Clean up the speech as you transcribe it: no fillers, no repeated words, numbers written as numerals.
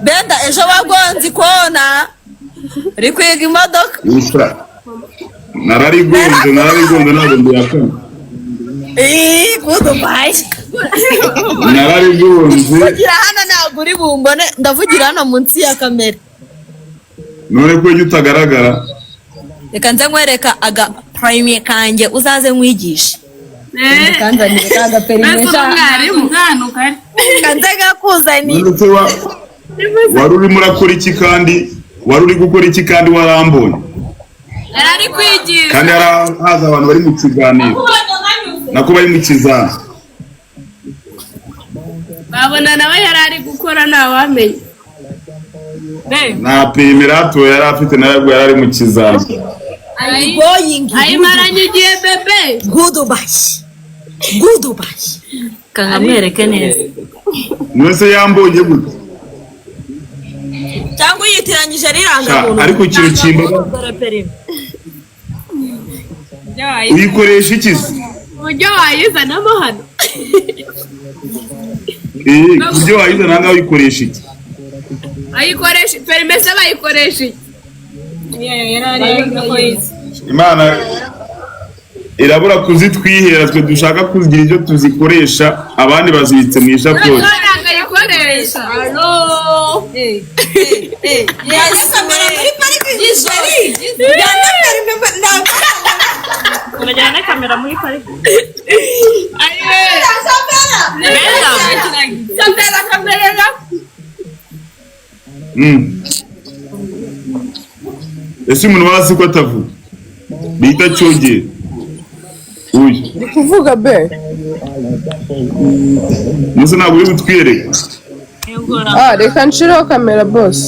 Benda ejo bagonzi kona uri kwiga imodoka nararigonze ntabwo ndiyakana kudubaye nararigonze vugira hano ntabwo uri bumbone ndavugira hano munsi ya kamera none ko utagaragara reka nze nkwereka aga prime kanjye uzaze nkwigishe kanzanire kaga perime kanze gakuzaniye wari urimo urakora iki kandi wari uri gukora iki kandi warambonye ari kwigisha kandi haza abantu bari mu kiganiro nako bari mu kizana babona nawe yari ari gukora ntawamenye nta perimilato yari afite nawe yari ari mu kizana ayimaranye igihe bebe gudubayi kangamwereke neza mwese yambonye gute cyangwa uyitiranyije rirangamuntu ariko ikintu kimba uyikoresha iki se uburyo wayizanamo hano uburyo wayizana ngaho uyikoresha iki ayikoresha perimese bayikoresha iki imana irabura kuzitwihera twe dushaka kugira ibyo tuzikoresha abandi bazibitse mu ishakoshi ntabwo ayikoresha urajyana kamera muri parike ese umuntu wazi ko atavuga bita cyogera uyu ndi kuvuga be musa ntabwo uri butwiyereka reka nshireho kamera boss